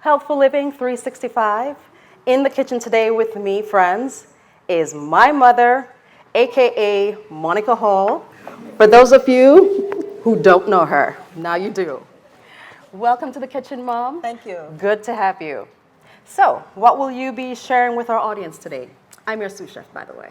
Healthful Living 365. In the kitchen today with me, friends, is my mother, AKA Monica Hall. For those of you who don't know her, now you do. Welcome to the kitchen, Mom. Thank you. Good to have you. So, what will you be sharing with our audience today? I'm your sous chef, by the way.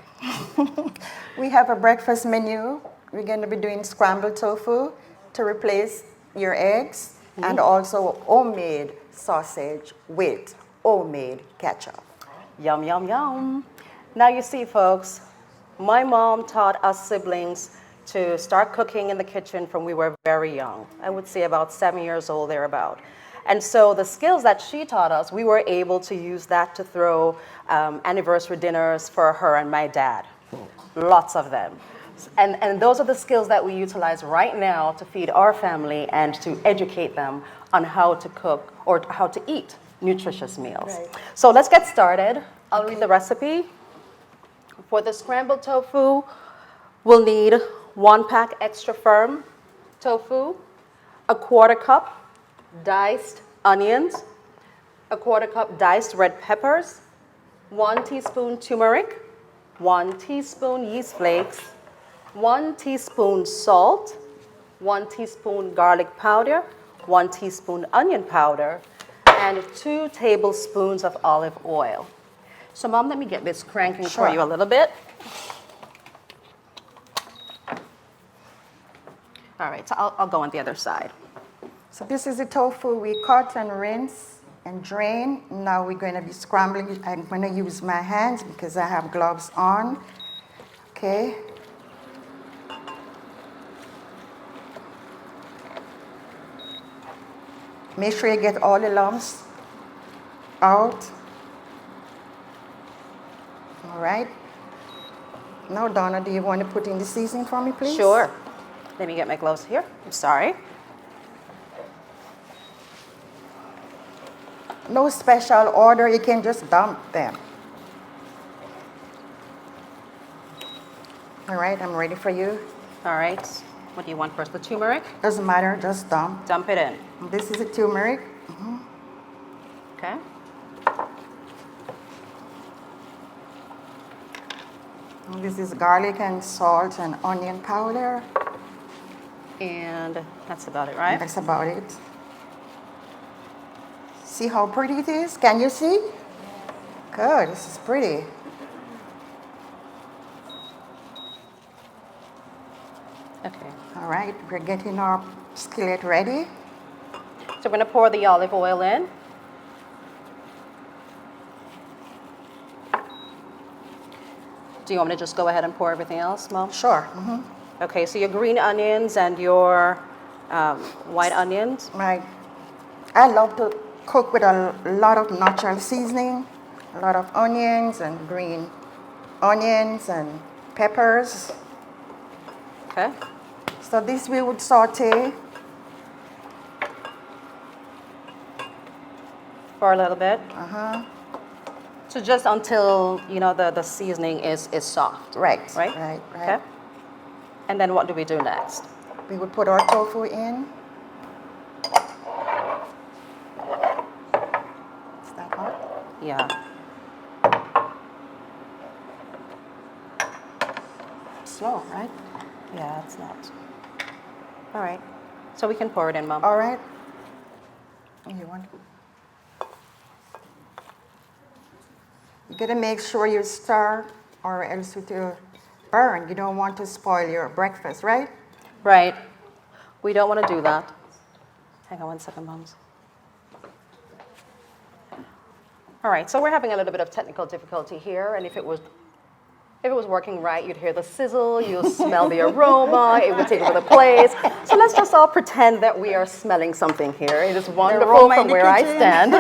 We have a breakfast menu. We're going to be doing scrambled tofu to replace your eggs and also homemade sausage with homemade ketchup. Yum, yum, yum. Now you see, folks, my mom taught us siblings to start cooking in the kitchen from we were very young. I would say about 7 years old, thereabout. And so the skills that she taught us, we were able to use that to throw anniversary dinners for her and my dad. Lots of them. And those are the skills that we utilize right now to feed our family and to educate them on how to cook or how to eat nutritious meals. Right. So let's get started. I'll read the recipe. For the scrambled tofu, we'll need 1 pack extra firm tofu, a 1/4 cup diced onions, a 1/4 cup diced red peppers, 1 teaspoon turmeric, 1 teaspoon yeast flakes, 1 teaspoon salt, 1 teaspoon garlic powder, 1 teaspoon onion powder, and 2 tablespoons of olive oil. So, Mom, let me get this cranking for you a little bit. All right, so I'll go on the other side. So this is the tofu we cut and rinse and drain. Now we're going to be scrambling. I'm going to use my hands because I have gloves on. Okay. Make sure you get all the lumps out. All right. Now, Donna, do you want to put in the seasoning for me, please? Sure. Let me get my gloves here. I'm sorry. No special order, you can just dump them. All right, I'm ready for you. All right. What do you want first? The turmeric? Doesn't matter, just dump. Dump it in. This is the turmeric. Okay. And this is garlic and salt and onion powder. And that's about it, right? That's about it. See how pretty it is? Can you see? Good, this is pretty. Okay. All right, we're getting our skillet ready. So we're going to pour the olive oil in. Do you want me to just go ahead and pour everything else, Mom? Sure. Okay, so your green onions and your white onions. Right. I love to cook with a lot of natural seasoning, a lot of onions and green onions and peppers. Okay. So this we would saute For a little bit. So just until, you know, the seasoning is soft. Right. Right? Right. Okay. And then what do we do next? We would put our tofu in. Is that hot? Yeah. Slow, right? Yeah, it's not. All right. So we can pour it in, Mom. All right. You want? You gotta make sure you stir, or else it will burn. You don't want to spoil your breakfast, right? Right. We don't want to do that. Hang on 1 second, Moms. All right, so we're having a little bit of technical difficulty here, and if it was working right, you'd hear the sizzle, you'll smell the aroma, it would take over the place. So let's just all pretend that we are smelling something here. It is wonderful from where I stand.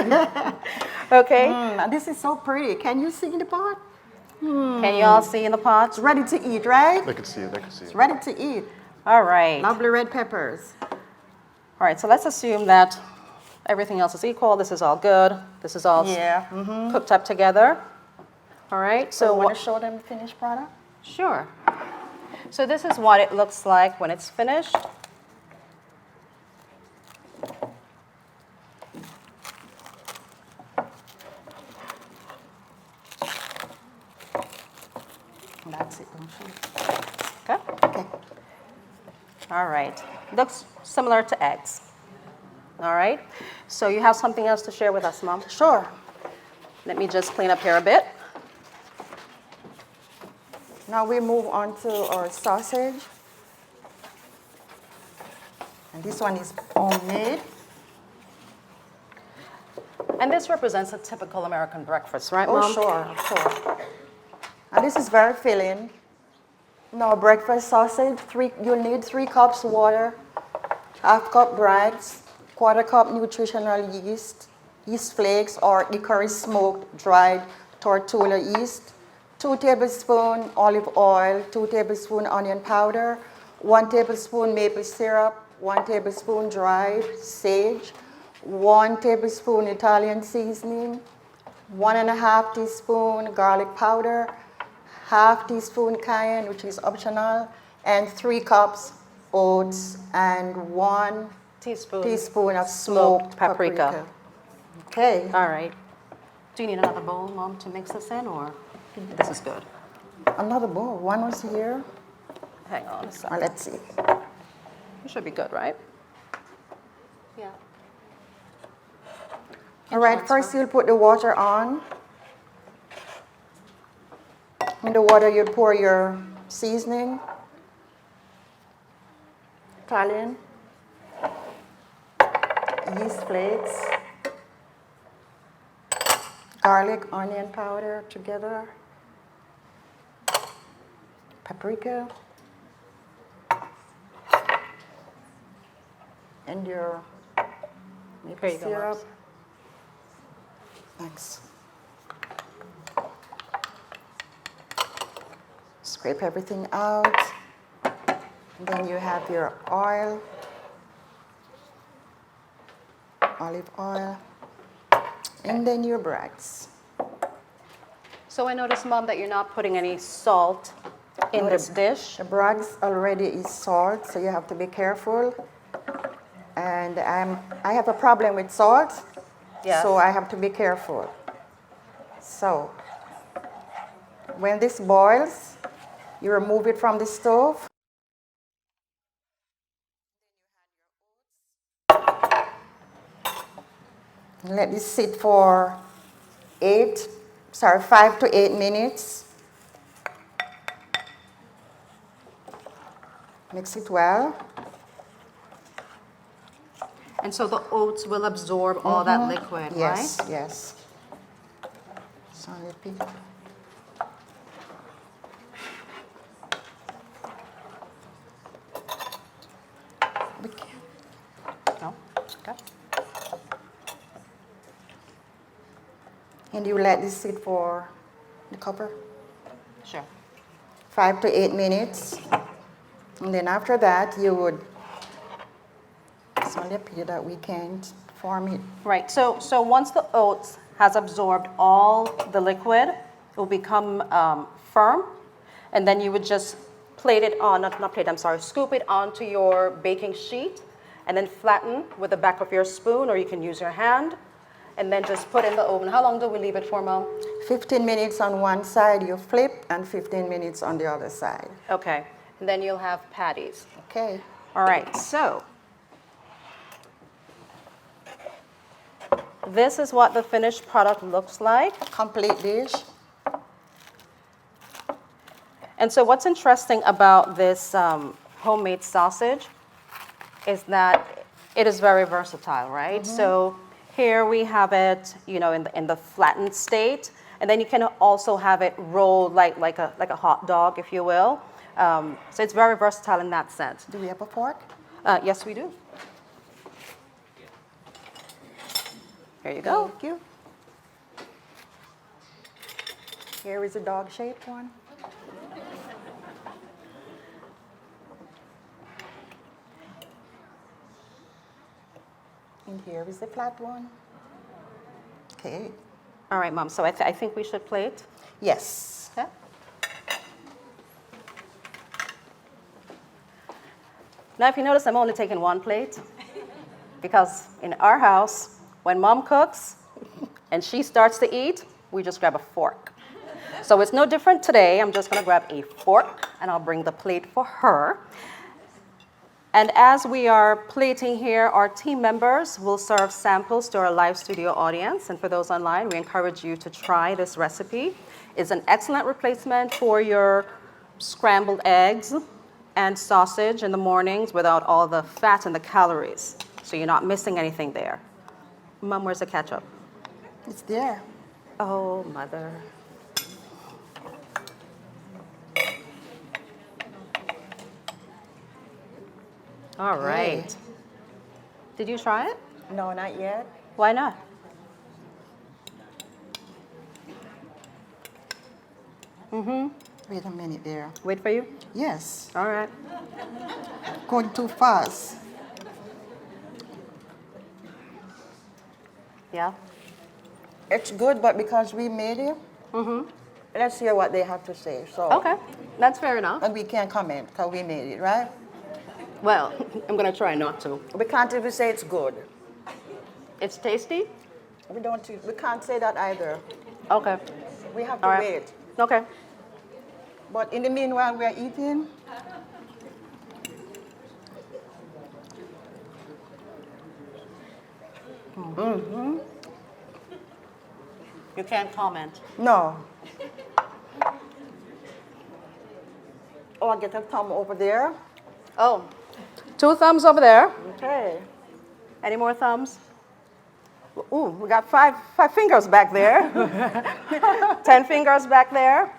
Okay? This is so pretty. Can you see the pot? Can you all see in the pot? It's ready to eat, right? I can see it, I can see it. It's ready to eat. All right. Lovely red peppers. All right, so let's assume that everything else is equal. This is all good. This is all Yeah. cooked up together. All right, So so you want to show them the finished product? Sure. So this is what it looks like when it's finished. That's it, don't you? Okay? Okay. All right. Looks similar to eggs. All right. So you have something else to share with us, Mom? Sure. Let me just clean up here a bit. Now we move on to our sausage. And this one is homemade. And this represents a typical American breakfast, right, Oh, Mom? sure, sure. And this is very filling. Now, breakfast sausage, you'll need 3 cups water, half cup breads, quarter cup nutritional yeast, yeast flakes or hickory smoked dried tortilla yeast, 2 tablespoons olive oil, 2 tablespoons onion powder, 1 tablespoon maple syrup, 1 tablespoon dried sage, 1 tablespoon Italian seasoning, 1.5 teaspoon garlic powder, half teaspoon cayenne, which is optional, and 3 cups oats and 1 teaspoon of smoked paprika. Okay. All right. Do you need another bowl, Mom, to mix this in, or this is good? Another bowl. One was here. Hang on a second. Let's see. It should be good, right? Yeah. All right, first you'll put the water on. In the water, you'll pour your seasoning, Italian, yeast flakes, garlic, onion powder together, paprika, and your maple Here you go, syrup. Mom. Thanks. Scrape everything out. And then you have your oil, olive oil, and then your breads. So I noticed, Mom, that you're not putting any salt in this dish. The breads already is salt, so you have to be careful. And I have a problem with salt, Yes. so I have to be careful. So when this boils, you remove it from the stove. Let this sit for 5 to 8 minutes. Mix it well. And so the oats will absorb all that liquid, Yes, right? yes. So let me. No? Okay. And you let this sit for the cover Sure. 5 to 8 minutes. And then after that, you would. It's only a pity that we can't form it. Right. So once the oats has absorbed all the liquid, it will become firm, and then you would just plate it on, not plate, I'm sorry, scoop it onto your baking sheet, and then flatten with the back of your spoon, or you can use your hand, and then just put in the oven. How long do we leave it for, Mom? 15 minutes on one side, you flip, and 15 minutes on the other side. Okay. And then you'll have patties. Okay. All right. So this is what the finished product looks like. Complete dish. And so what's interesting about this homemade sausage is that it is very versatile, right? So here we have it, you know, in the flattened state, and then you can also have it rolled like a hot dog, if you will. So it's very versatile in that sense. Do we have a fork? Yes, we do. Here you go. Thank you. Here is a dog-shaped one. And here is the flat one. Okay. All right, Mom. So I think we should plate. Yes. Okay. Now, if you notice, I'm only taking one plate because in our house, when Mom cooks and she starts to eat, we just grab a fork. So it's no different today. I'm just going to grab a fork, and I'll bring the plate for her. And as we are plating here, our team members will serve samples to our live studio audience. And for those online, we encourage you to try this recipe. It's an excellent replacement for your scrambled eggs and sausage in the mornings without all the fat and the calories. So you're not missing anything there. Mom, where's the ketchup? It's there. Oh, mother. All right. Did you try it? No, not yet. Why not? Wait a minute there. Wait for you? Yes. All right. Going too fast. Yeah? It's good, but because we made it, let's hear what they have to say. So, Okay. That's fair enough. and we can't comment because we made it, right? Well, I'm going to try not to. We can't even say it's good. It's tasty? We can't say that either. Okay. We have to All right. wait. Okay. But in the meanwhile, we are eating. You can't comment. No. Oh, I get a thumb over there. Oh, 2 thumbs over there. Okay. Any more thumbs? Ooh, we got five fingers back there. 10 fingers back there.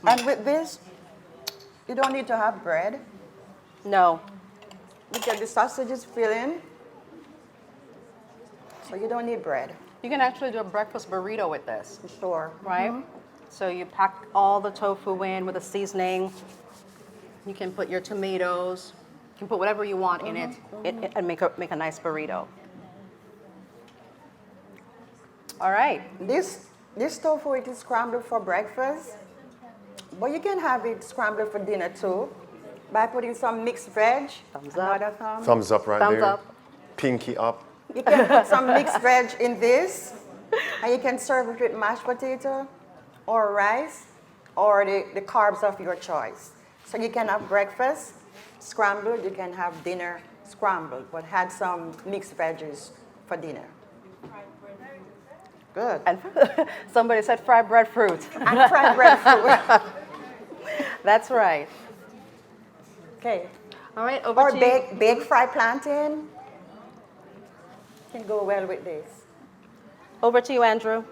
And with this, you don't need to have bread No. because the sausage is filling. So you don't need bread. You can actually do a breakfast burrito with this, Sure. right? So you pack all the tofu in with a seasoning. You can put your tomatoes. You can put whatever you want in it and make a nice burrito. All right. This tofu, it is scrambled for breakfast, but you can have it scrambled for dinner too by putting some mixed veg. Thumbs up. Another thumb. Thumbs up right Thumbs there. up. Pinky up. You can put some mixed veg in this, and you can serve it with mashed potato or rice or the carbs of your choice. So you can have breakfast scrambled, you can have dinner scrambled, but had some mixed veggies for dinner. Good. And somebody said fried breadfruit. And fried breadfruit. That's right. Okay. All right, over Or to you. baked fried plantain can go well with this. Over to you, Andrew.